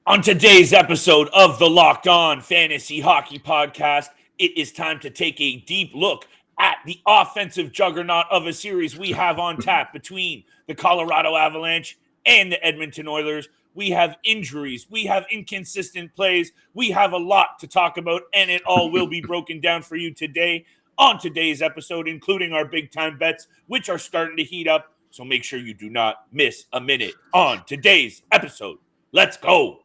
On today's episode of the Locked On Fantasy Hockey Podcast, it is time to take a deep look at the offensive juggernaut of a series we have on tap between the Colorado Avalanche and the Edmonton Oilers. We have injuries, we have inconsistent plays, we have a lot to talk about, and it all will be broken down for you today on today's episode, including our big-time bets, which are starting to heat up. So make sure you do not miss a minute on today's episode. Let's go.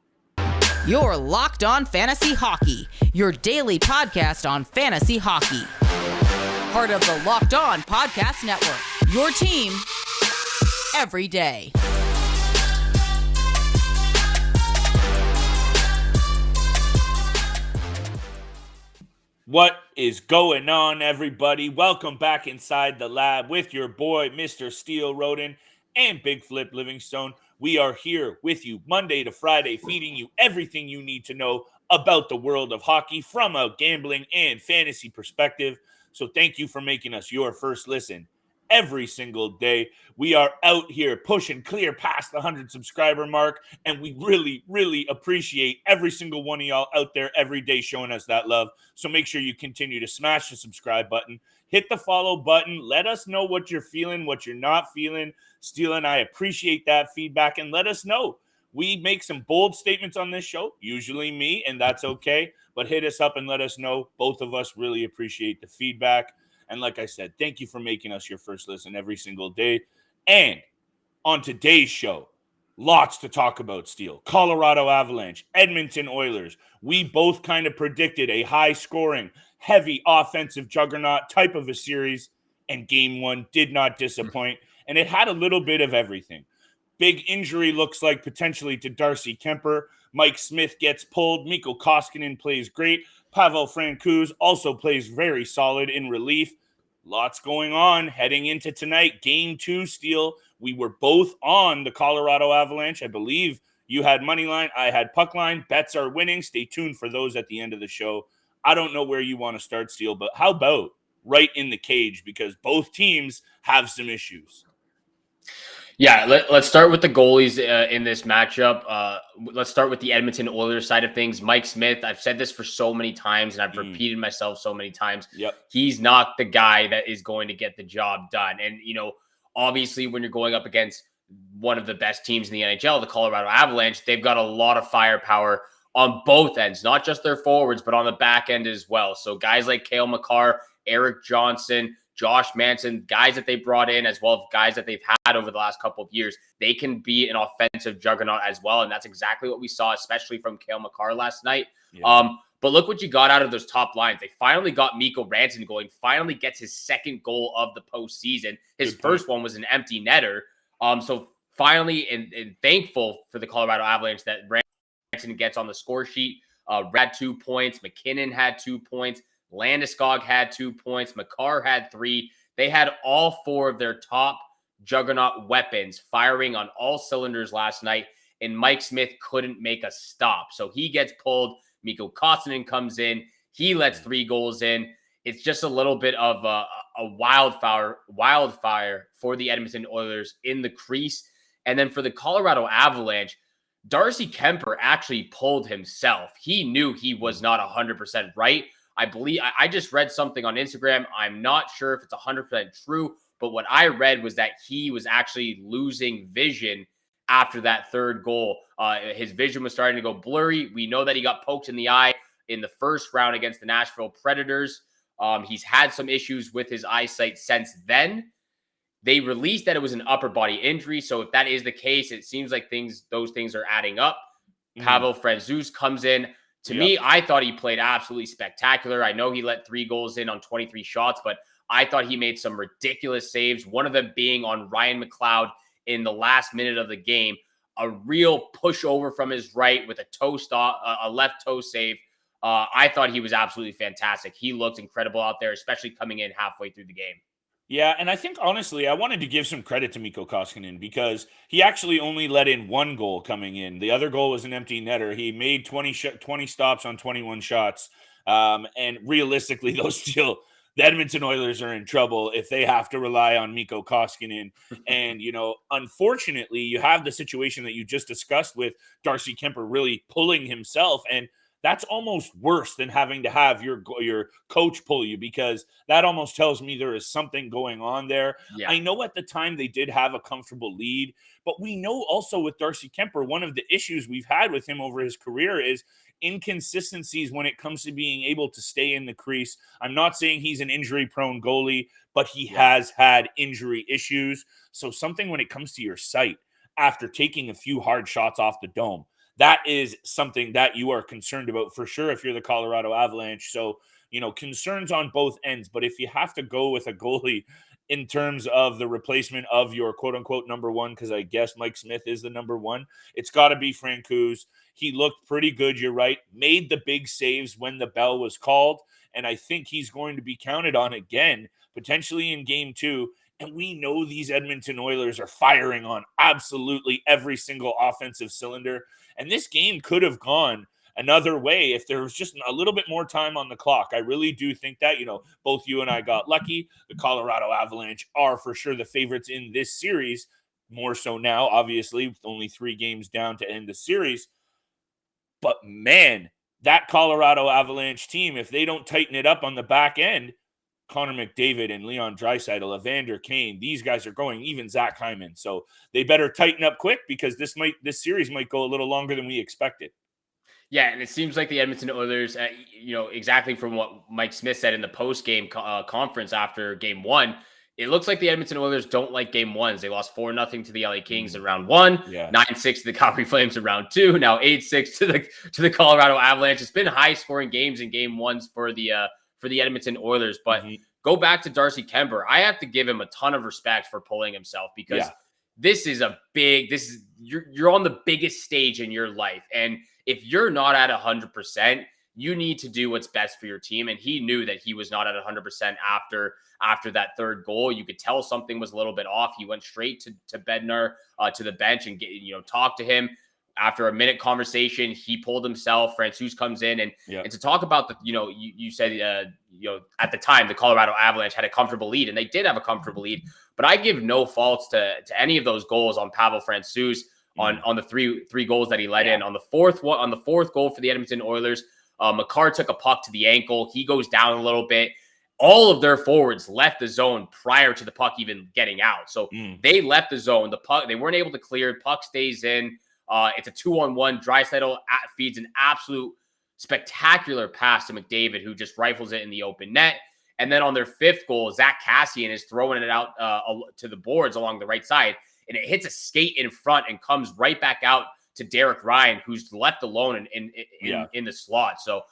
You're Locked On Fantasy Hockey, your daily podcast on fantasy hockey. Part of the Locked On Podcast Network, your team every day. What is going on, everybody? Welcome back inside the lab with your boy, Mr. Steel Roden and Big Flip Livingstone. We are here with you Monday to Friday, feeding you everything you need to know about the world of hockey from a gambling and fantasy perspective. So thank you for making us your first listen every single day. We are out here pushing clear past the 100 subscriber mark, and we really, really appreciate every single one of y'all out there every day showing us that love. So make sure you continue to smash the subscribe button, hit the follow button, let us know what you're feeling, what you're not feeling. Steele and I appreciate that feedback, and let us know. We make some bold statements on this show, usually me, and that's okay, but hit us up and let us know. Both of us really appreciate the feedback. And like I said, thank you for making us your first listen every single day. And on today's show, lots to talk about, Steel. Colorado Avalanche, Edmonton Oilers. We both kind of predicted a high-scoring, heavy offensive juggernaut type of a series, and game one did not disappoint. And it had a little bit of everything. Big injury looks like potentially to Darcy Kemper. Mike Smith gets pulled. Mikko Koskinen plays great. Pavel Francouz also plays very solid in relief. Lots going on heading into tonight. Game 2, Steel. We were both on the Colorado Avalanche. I believe you had money line. I had puck line. Bets are winning. Stay tuned for those at the end of the show. I don't know where you want to start, Steel, but how about right in the cage? Because both teams have some issues. Yeah, let's start with the goalies in this matchup. Let's start with the Edmonton Oilers side of things. Mike Smith, I've said this for so many times, and I've repeated myself so many times. Yep. He's not the guy that is going to get the job done. And, obviously when you're going up against one of the best teams in the NHL, the Colorado Avalanche, they've got a lot of firepower on both ends, not just their forwards, but on the back end as well. So guys like Cale, Makar, Eric Johnson, Josh Manson, guys that they brought in, as well as guys that they've had over the last couple of years, they can be an offensive juggernaut as well. And that's exactly what we saw, especially from Cale Makar last night. Yeah. But look what you got out of those top lines. They finally got Mikko Rantanen going, finally gets his second goal of the postseason. His first one was an empty netter. So finally, and thankful for the Colorado Avalanche that Rantanen gets on the score sheet. Had 2 points. MacKinnon had 2 points. Landeskog had 2 points. Makar had 3. They had all 4 of their top juggernaut weapons firing on all cylinders last night, and Mike Smith couldn't make a stop. So he gets pulled. Mikko Koskinen comes in. He lets 3 goals in. It's just a little bit of a wildfire for the Edmonton Oilers in the crease. And then for the Colorado Avalanche, Darcy Kemper actually pulled himself. He knew he was not 100% right. I believe I just read something on Instagram. I'm not sure if it's 100% true, but what I read was that he was actually losing vision after that third goal. His vision was starting to go blurry. We know that he got poked in the eye in the first round against the Nashville Predators. He's had some issues with his eyesight since then. They released that it was an upper body injury. So if that is the case, it seems like those things are adding up. Pavel Francouz comes in. To me, I thought he played absolutely spectacular. I know he let 3 goals in on 23 shots, but I thought he made some ridiculous saves, one of them being on Ryan McLeod in the last minute of the game. A real pushover from his right with a left toe save. I thought he was absolutely fantastic. He looked incredible out there, especially coming in halfway through the game. Yeah, and I think, honestly, I wanted to give some credit to Mikko Koskinen because he actually only let in 1 goal coming in. The other goal was an empty netter. He made 20 stops on 21 shots. And realistically, those the Edmonton Oilers are in trouble if they have to rely on Mikko Koskinen. And, unfortunately, you have the situation that you just discussed with Darcy Kemper really pulling himself. And that's almost worse than having to have your coach pull you, because that almost tells me there is something going on there. Yeah. I know at the time they did have a comfortable lead, but we know also with Darcy Kemper, one of the issues we've had with him over his career is inconsistencies when it comes to being able to stay in the crease. I'm not saying he's an injury-prone goalie, but he has had injury issues. So something when it comes to your sight after taking a few hard shots off the dome, that is something that you are concerned about for sure if you're the Colorado Avalanche. So, concerns on both ends. But if you have to go with a goalie in terms of the replacement of your quote-unquote number one, because I guess Mike Smith is the number one, it's got to be Francouz. He looked pretty good, you're right. Made the big saves when the bell was called, and I think he's going to be counted on again, potentially in Game 2. And we know these Edmonton Oilers are firing on absolutely every single offensive cylinder. And this game could have gone another way if there was just a little bit more time on the clock. I really do think that, both you and I got lucky. The Colorado Avalanche are for sure the favorites in this series, more so now, obviously, with only 3 games down to end the series. But man, that Colorado Avalanche team, if they don't tighten it up on the back end, Connor McDavid and Leon Draisaitl, Evander Kane, these guys are going, even Zach Hyman. So they better tighten up quick, because this series might go a little longer than we expected. Yeah, and it seems like the Edmonton Oilers, exactly from what Mike Smith said in the post-game conference after Game 1, it looks like the Edmonton Oilers don't like Game 1s. They lost 4-0 to the LA Kings in round 1, 9-6 to the Calgary Flames in round 2, now 8-6 to the Colorado Avalanche. It's been high-scoring games in Game 1s for the Edmonton Oilers, but go back to Darcy Kemper. I have to give him a ton of respect for pulling himself, because you're on the biggest stage in your life. And if you're not at 100%, you need to do what's best for your team. And he knew that he was not at 100% after that third goal. You could tell something was a little bit off. He went straight to Bednar, to the bench, and talked to him. After a minute conversation, he pulled himself. Francouz comes in, and to talk about you said at the time the Colorado Avalanche had a comfortable lead, and they did have a comfortable lead. But I give no faults to any of those goals on Pavel Francouz on the three goals that he let in. On the fourth goal for the Edmonton Oilers, Makar took a puck to the ankle. He goes down a little bit. All of their forwards left the zone prior to the puck even getting out. So they left the zone. The puck, they weren't able to clear. Puck stays in. It's a 2-on-1. Draisaitl feeds an absolute spectacular pass to McDavid, who just rifles it in the open net. And then on their 5th goal, Zach Kassian is throwing it out to the boards along the right side, and it hits a skate in front and comes right back out to Derek Ryan, who's left alone in the slot. So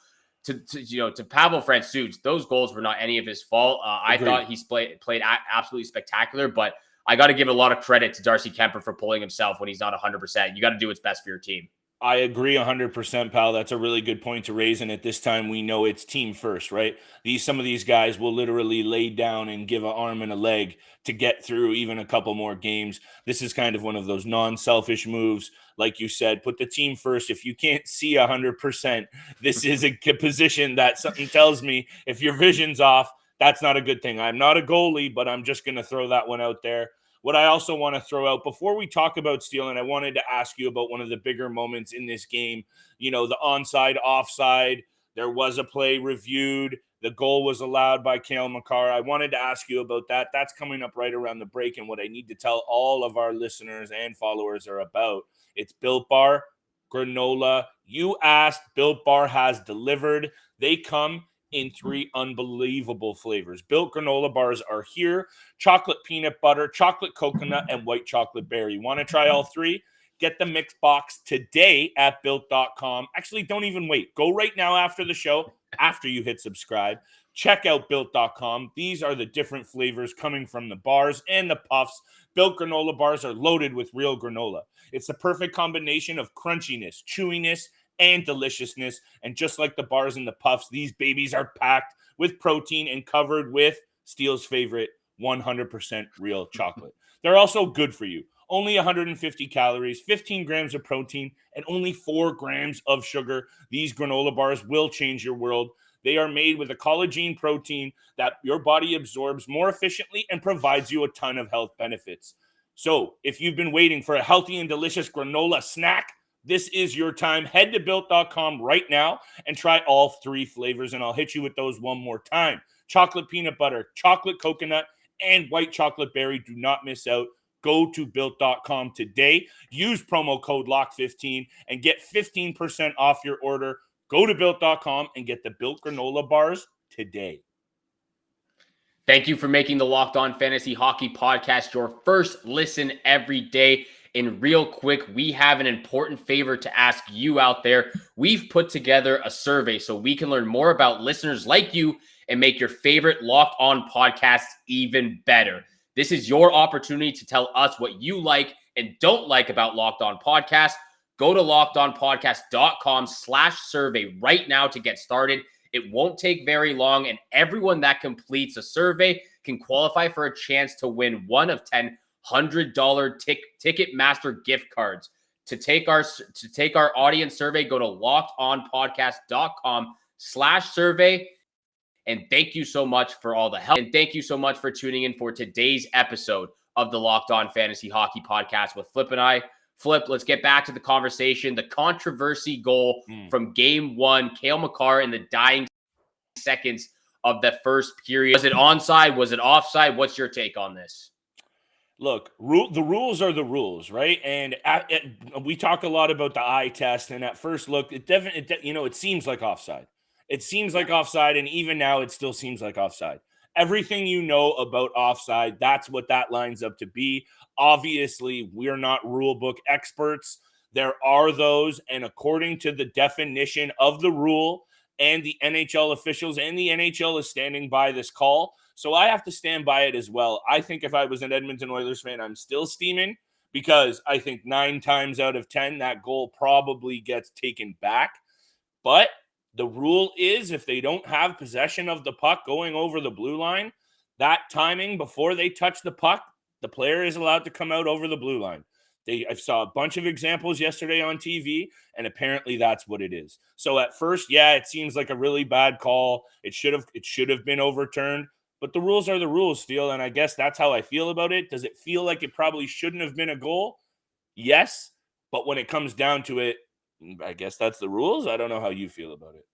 to Pavel Francouz, those goals were not any of his fault. I thought he played absolutely spectacular, but I got to give a lot of credit to Darcy Kemper for pulling himself when he's not 100%. You got to do what's best for your team. I agree 100%, pal. That's a really good point to raise. And at this time, we know it's team first, right? Some of these guys will literally lay down and give an arm and a leg to get through even a couple more games. This is kind of one of those non-selfish moves. Like you said, put the team first. If you can't see 100%, this is a position that something tells me if your vision's off, that's not a good thing. I'm not a goalie, but I'm just going to throw that one out there. What I also want to throw out before we talk about Steele, and I wanted to ask you about one of the bigger moments in this game, the onside, offside. There was a play reviewed. The goal was allowed by Cale Makar. I wanted to ask you about that. That's coming up right around the break, and what I need to tell all of our listeners and followers are about. It's Built Bar, granola. You asked, Built Bar has delivered. They come in 3 unbelievable flavors. Built granola bars are here. Chocolate peanut butter, chocolate coconut, and white chocolate berry. Want to try all 3? Get the mix box today at Built.com. Actually, don't even wait. Go right now after the show, after you hit subscribe. Check out Built.com. These are the different flavors coming from the bars and the puffs. Built granola bars are loaded with real granola. It's the perfect combination of crunchiness, chewiness, and deliciousness. And just like the bars and the puffs, these babies are packed with protein and covered with Steele's favorite 100% real chocolate. They're also good for you. Only 150 calories, 15 grams of protein, and only 4 grams of sugar. These granola bars will change your world. They are made with a collagen protein that your body absorbs more efficiently and provides you a ton of health benefits. So if you've been waiting for a healthy and delicious granola snack, this is your time. Head to built.com right now and try all 3 flavors, and I'll hit you with those one more time. Chocolate peanut butter, chocolate coconut, and white chocolate berry. Do not miss out. Go to built.com today. Use promo code LOCK15 and get 15% off your order. Go to built.com and get the Built granola bars today. Thank you for making the Locked On Fantasy Hockey Podcast your first listen every day. And real quick, we have an important favor to ask you out there. We've put together a survey so we can learn more about listeners like you and make your favorite Locked On podcasts even better. This is your opportunity to tell us what you like and don't like about Locked On Podcast. Go to lockedonpodcast.com/survey right now to get started. It won't take very long, and everyone that completes a survey can qualify for a chance to win one of 10 $100 Ticketmaster gift cards. To take our audience survey, go to lockedonpodcast.com/survey. And thank you so much for all the help. And thank you so much for tuning in for today's episode of the Locked On Fantasy Hockey Podcast with Flip and I. Flip, let's get back to the conversation. The controversy goal from Game 1, Cale Makar in the dying seconds of the first period. Was it onside? Was it offside? What's your take on this? Look, the rules are the rules, right? And we talk a lot about the eye test, and at first look, it seems like offside. It seems like offside, and even now, it still seems like offside. Everything you know about offside, that's what that lines up to be. Obviously, we're not rule book experts. There are those, and according to the definition of the rule, and the NHL officials and the NHL is standing by this call. So I have to stand by it as well. I think if I was an Edmonton Oilers fan, I'm still steaming because I think 9 times out of 10, that goal probably gets taken back. But the rule is if they don't have possession of the puck going over the blue line, that timing before they touch the puck, the player is allowed to come out over the blue line. I saw a bunch of examples yesterday on TV, and apparently that's what it is. So at first, yeah, it seems like a really bad call. It should have been overturned. But the rules are the rules, Steele, and I guess that's how I feel about it. Does it feel like it probably shouldn't have been a goal? Yes, but when it comes down to it, I guess that's the rules. I don't know how you feel about it.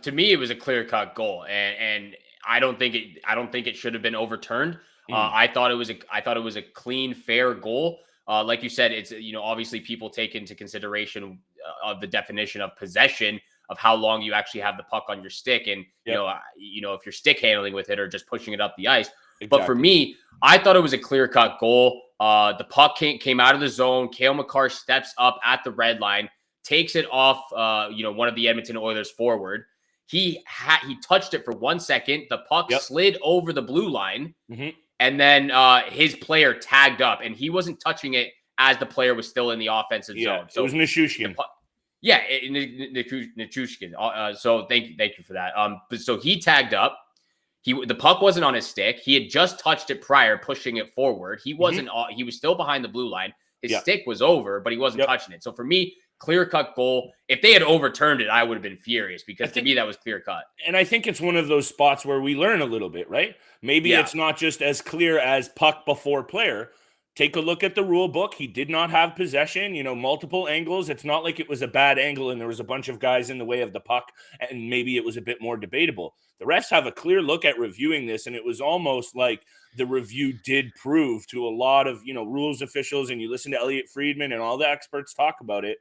To me, it was a clear-cut goal, and I don't think it should have been overturned. I thought it was a clean, fair goal. Like you said, it's obviously people take into consideration of the definition of possession, of how long you actually have the puck on your stick, and if you're stick handling with it or just pushing it up the ice. Exactly. But for me, I thought it was a clear-cut goal. The puck came out of the zone. Cale Makar steps up at the red line, takes it off one of the Edmonton Oilers forward. He touched it for 1 second. The puck slid over the blue line, and then his player tagged up, and he wasn't touching it as the player was still in the offensive zone. So it was Nichushkin. Nichushkin. So thank you for that. But so he tagged up. The puck wasn't on his stick. He had just touched it prior, pushing it forward. He wasn't. He was still behind the blue line. His stick was over, but he wasn't touching it. So for me, clear-cut goal. If they had overturned it, I would have been furious because to me that was clear-cut. And I think it's one of those spots where we learn a little bit, right? Maybe it's not just as clear as puck before player. Take a look at the rule book. He did not have possession, multiple angles. It's not like it was a bad angle and there was a bunch of guys in the way of the puck and maybe it was a bit more debatable. The refs have a clear look at reviewing this, and it was almost like the review did prove to a lot of, rules officials, and you listen to Elliot Friedman and all the experts talk about it.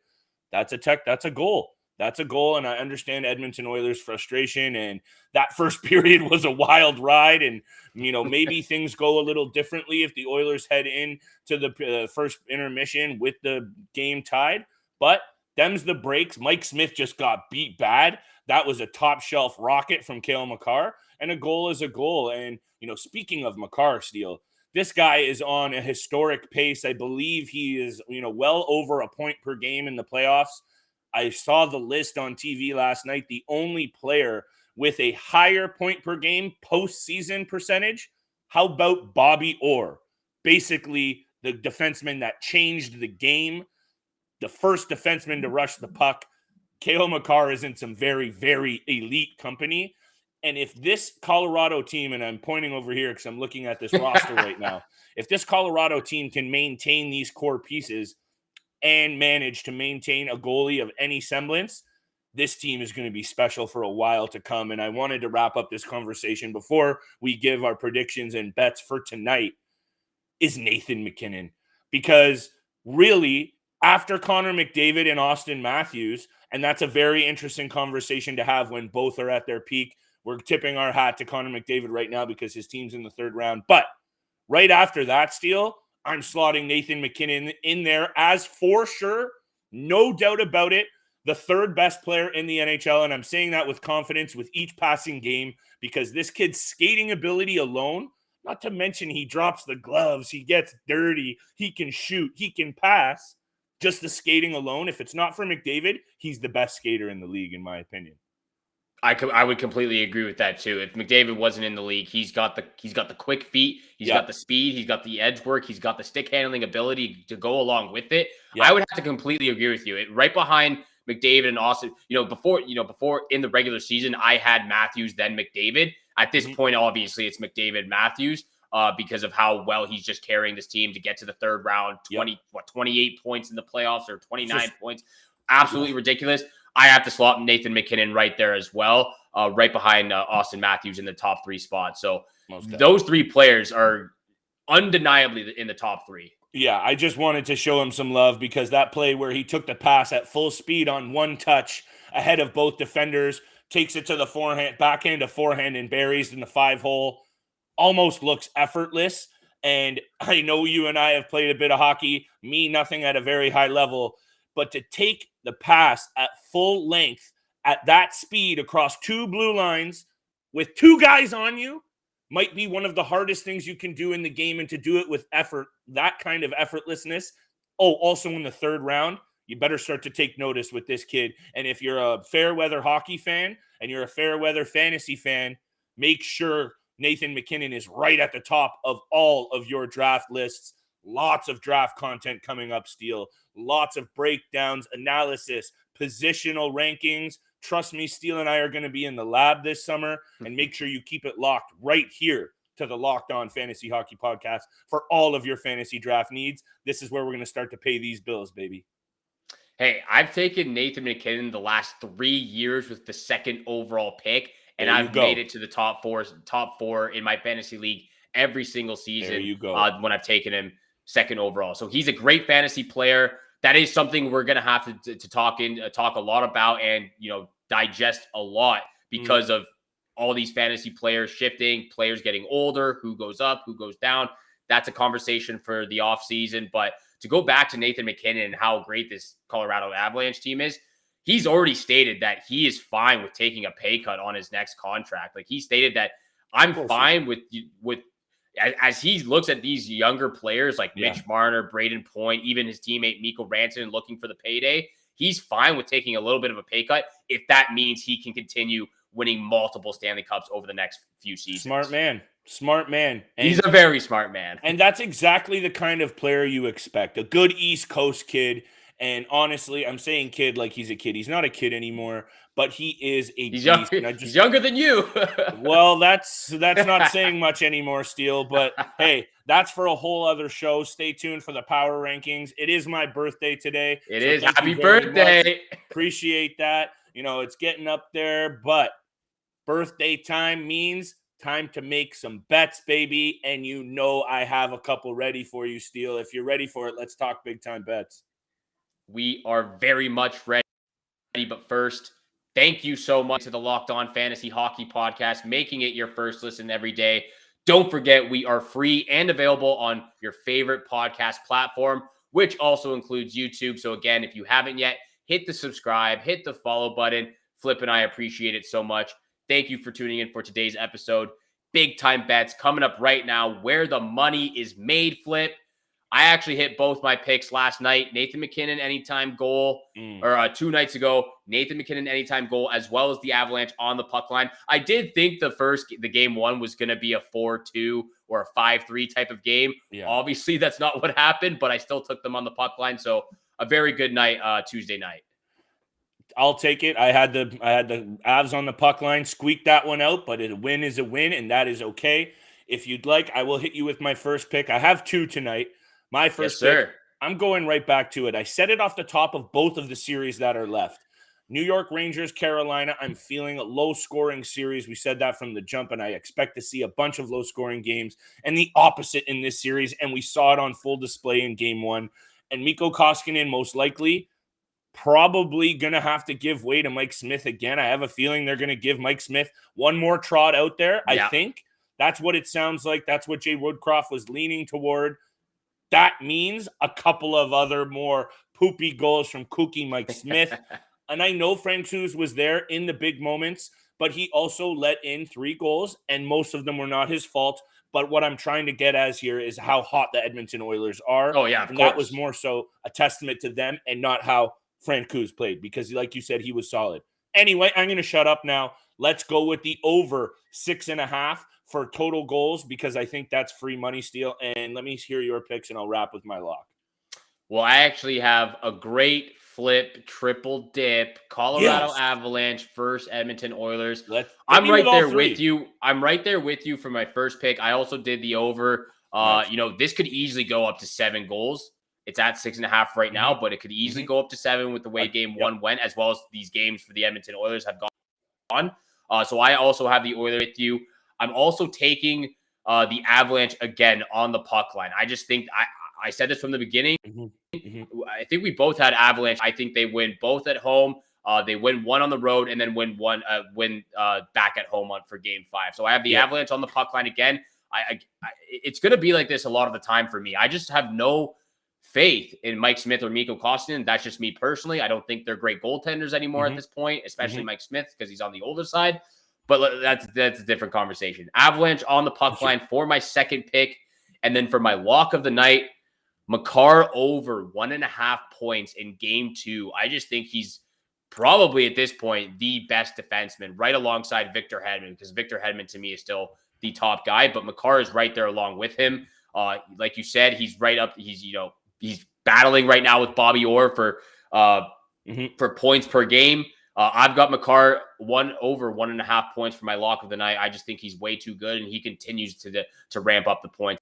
That's a goal. That's a goal, and I understand Edmonton Oilers' frustration, and that first period was a wild ride, and, maybe things go a little differently if the Oilers head in to the first intermission with the game tied, but them's the breaks. Mike Smith just got beat bad. That was a top-shelf rocket from Cale Makar, and a goal is a goal, and, speaking of Makar, Steele, this guy is on a historic pace. I believe he is, well over a point per game in the playoffs. I saw the list on TV last night. The only player with a higher point per game postseason percentage. How about Bobby Orr? Basically, the defenseman that changed the game, the first defenseman to rush the puck. Cale Makar is in some very, very elite company. And if this Colorado team, and I'm pointing over here because I'm looking at this roster right now, if this Colorado team can maintain these core pieces and manage to maintain a goalie of any semblance, this team is going to be special for a while to come. And I wanted to wrap up this conversation before we give our predictions and bets for tonight is Nathan MacKinnon. Because really, after Connor McDavid and Austin Matthews, and that's a very interesting conversation to have when both are at their peak. We're tipping our hat to Connor McDavid right now because his team's in the third round. But right after that, Steele, I'm slotting Nathan MacKinnon in there as for sure, no doubt about it, the third best player in the NHL. And I'm saying that with confidence with each passing game because this kid's skating ability alone, not to mention he drops the gloves, he gets dirty, he can shoot, he can pass. Just the skating alone, if it's not for McDavid, he's the best skater in the league, in my opinion. I would completely agree with that too. If McDavid wasn't in the league, he's got the quick feet, he's got the speed, he's got the edge work, he's got the stick handling ability to go along with it. I would have to completely agree with you. Right behind McDavid and Austin, before in the regular season, I had Matthews then McDavid. At this point, obviously, it's McDavid Matthews because of how well he's just carrying this team to get to the third round. 28 points in the playoffs or 29 points, absolutely ridiculous. I have to slot Nathan MacKinnon right there as well, right behind Austin Matthews in the top three spots. So those three players are undeniably in the top three. Yeah, I just wanted to show him some love because that play where he took the pass at full speed on one touch ahead of both defenders, takes it to the forehand, backhand to forehand and buries in the 5-hole, almost looks effortless. And I know you and I have played a bit of hockey, me nothing at a very high level, but to take the pass at full length at that speed across two blue lines with two guys on you might be one of the hardest things you can do in the game, and to do it with effort, that kind of effortlessness. Oh, also in the third round, you better start to take notice with this kid. And if you're a fair weather hockey fan and you're a fair weather fantasy fan, make sure Nathan MacKinnon is right at the top of all of your draft lists. Lots of draft content coming up, Steele. Lots of breakdowns, analysis, positional rankings. Trust me, Steele and I are going to be in the lab this summer, and make sure you keep it locked right here to the Locked On Fantasy Hockey Podcast for all of your fantasy draft needs. This is where we're going to start to pay these bills, baby. Hey, I've taken Nathan MacKinnon the last 3 years with the second overall pick, and I've made it to the top four in my fantasy league every single season. There you go. When I've taken him second overall. So he's a great fantasy player. That is something we're going to have to talk a lot about and, digest a lot because of all these fantasy players shifting, players getting older, who goes up, who goes down. That's a conversation for the offseason. But to go back to Nathan MacKinnon and how great this Colorado Avalanche team is, he's already stated that he is fine with taking a pay cut on his next contract. Like, he stated that I'm fine with as he looks at these younger players like Mitch Marner, Braden Point, even his teammate Mikko Rantanen looking for the payday. He's fine with taking a little bit of a pay cut if that means he can continue winning multiple Stanley Cups over the next few seasons. Smart man. And he's a very smart man. And that's exactly the kind of player you expect. A good East Coast kid. And honestly, I'm saying kid like he's a kid. He's not a kid anymore, but he is a beast. He's younger than you. Well, that's not saying much anymore, Steele. But hey, that's for a whole other show. Stay tuned for the power rankings. It is my birthday today. It is. Happy birthday. Appreciate that. It's getting up there, but birthday time means time to make some bets, baby. And I have a couple ready for you, Steele. If you're ready for it, let's talk big time bets. We are very much ready, but first, thank you so much to the Locked On Fantasy Hockey Podcast, making it your first listen every day. Don't forget, we are free and available on your favorite podcast platform, which also includes YouTube. So again, if you haven't yet, hit the subscribe, hit the follow button. Flip and I appreciate it so much. Thank you for tuning in for today's episode. Big time bets coming up right now, where the money is made, Flip. I actually hit both my picks last night. Nathan MacKinnon anytime goal, or 2 nights ago, Nathan MacKinnon anytime goal, as well as the Avalanche on the puck line. I did think the game one was going to be a 4-2 or a 5-3 type of game. Yeah. Obviously, that's not what happened, but I still took them on the puck line. So a very good night, Tuesday night. I'll take it. I had the Avs on the puck line, squeak that one out, but a win is a win, and that is okay. If you'd like, I will hit you with my first pick. I have two tonight. My Yes, first pick, sir. I'm going right back to it. I said it off the top of both of the series that are left. New York Rangers, Carolina. I'm feeling a low scoring series. We said that from the jump, and I expect to see a bunch of low scoring games and the opposite in this series. And we saw it on full display in game one. And Mikko Koskinen, most likely, probably going to have to give way to Mike Smith again. I have a feeling they're going to give Mike Smith one more trot out there. I think that's what it sounds like. That's what Jay Woodcroft was leaning toward. That means a couple of other more poopy goals from kooky Mike Smith. And I know Frank Cruz was there in the big moments, but he also let in 3 goals, and most of them were not his fault. But what I'm trying to get as here is how hot the Edmonton Oilers are. Oh, yeah, of and course. That was more so a testament to them and not how Frank Cruz played, because like you said, he was solid. Anyway, I'm going to shut up now. Let's go with the over 6.5 for total goals, because I think that's free money steal. And let me hear your picks, and I'll wrap with my lock. Well, I actually have a great flip, triple dip, Colorado Avalanche versus Edmonton Oilers. I'm right there with you. I'm right there with you for my first pick. I also did the over. Nice. This could easily go up to 7 goals. It's at 6.5 right now, but it could easily go up to 7 with the way game one went, as well as these games for the Edmonton Oilers have gone on. So I also have the Oilers with you. I'm also taking the Avalanche again on the puck line. I just think I said this from the beginning. I think we both had Avalanche. I think they win both at home. They win one on the road and then win back at home for game 5. So I have the Avalanche on the puck line again. It's going to be like this a lot of the time for me. I just have no faith in Mike Smith or Mikko Koskinen. That's just me personally. I don't think they're great goaltenders anymore at this point, especially Mike Smith, because he's on the older side. But that's a different conversation. Avalanche on the puck line for my second pick. And then for my lock of the night, Makar over 1.5 points in game 2. I just think he's probably at this point the best defenseman, right alongside Victor Hedman, because Victor Hedman to me is still the top guy, but Makar is right there along with him. Like you said, he's right up. He's battling right now with Bobby Orr for points per game. I've got Makar over 1.5 points for my lock of the night. I just think he's way too good, and he continues to ramp up the points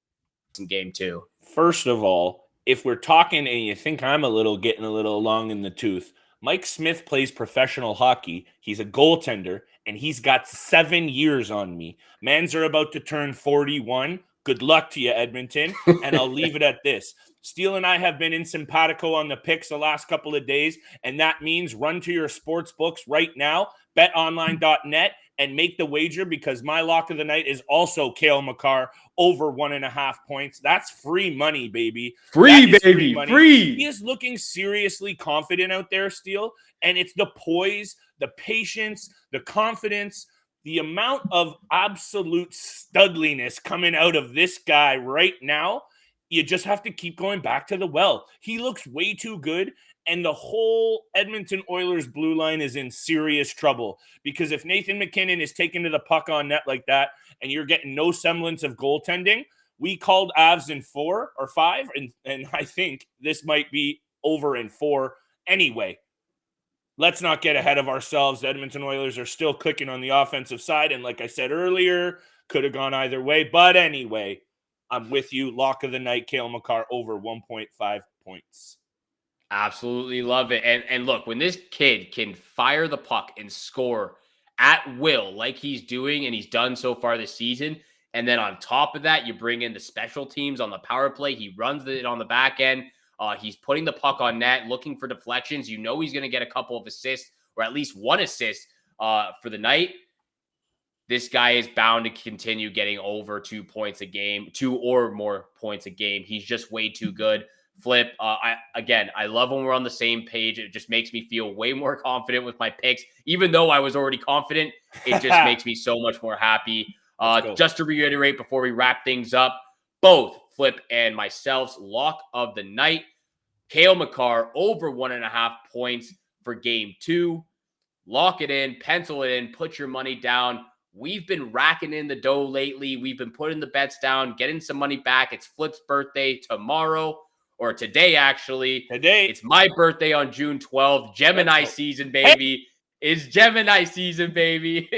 in game 2. First of all, if we're talking and you think I'm getting a little long in the tooth, Mike Smith plays professional hockey. He's a goaltender, and he's got 7 years on me. Mans are about to turn 41. Good luck to you, Edmonton. And I'll leave it at this. Steele and I have been in simpatico on the picks the last couple of days, and that means run to your sports books right now, betonline.net, and make the wager, because my lock of the night is also Cale Makar over 1.5 points. That's free money, baby. Free baby. Free. He is looking seriously confident out there, Steele, and it's the poise, the patience, the confidence, the amount of absolute studliness coming out of this guy right now. You just have to keep going back to the well. He looks way too good, and the whole Edmonton Oilers blue line is in serious trouble, because if Nathan MacKinnon is taken to the puck on net like that and you're getting no semblance of goaltending, we called Avs in 4 or 5, and I think this might be over in 4 anyway. Let's not get ahead of ourselves. The Edmonton Oilers are still clicking on the offensive side, and like I said earlier, could have gone either way. But anyway, I'm with you. Lock of the night, Cale Makar over 1.5 points. Absolutely love it. And look, when this kid can fire the puck and score at will like he's doing and he's done so far this season, and then on top of that, you bring in the special teams on the power play. He runs it on the back end. He's putting the puck on net, looking for deflections. You know he's going to get a couple of assists, or at least one assist for the night. This guy is bound to continue getting over 2 points a game, 2 or more points a game. He's just way too good. Flip. I love when we're on the same page. It just makes me feel way more confident with my picks. Even though I was already confident, it just makes me so much more happy. Just to reiterate before we wrap things up, both Flip and myself's lock of the night, Cale Makar over 1.5 points for game 2. Lock it in, pencil it in, put your money down. We've been racking in the dough lately. We've been putting the bets down, getting some money back. It's Flip's birthday tomorrow, or today, actually. Today. It's my birthday on June 12th. Gemini season, baby. It's Gemini season, baby.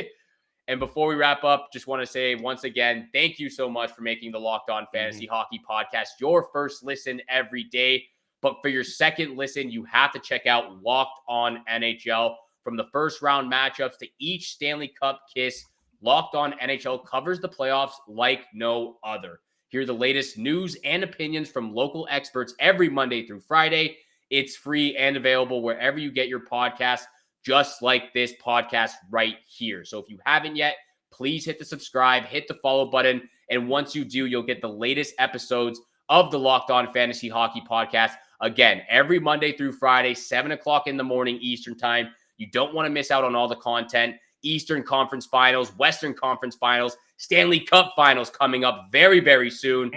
And before we wrap up, just want to say once again, thank you so much for making the Locked On Fantasy Hockey Podcast your first listen every day. But for your second listen, you have to check out Locked On NHL. From the first round matchups to each Stanley Cup kiss, Locked On NHL covers the playoffs like no other. Hear the latest news and opinions from local experts every Monday through Friday. It's free and available wherever you get your podcasts, just like this podcast right here. So if you haven't yet, please hit the subscribe, hit the follow button. And once you do, you'll get the latest episodes of the Locked On Fantasy Hockey Podcast. Again, every Monday through Friday, 7 o'clock in the morning Eastern time. You don't want to miss out on all the content. Eastern Conference Finals, Western Conference Finals, Stanley Cup Finals coming up very, very soon.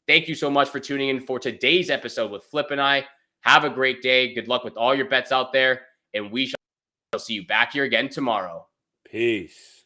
Thank you so much for tuning in for today's episode with Flip and I. Have a great day. Good luck with all your bets out there. And we shall see you back here again tomorrow. Peace.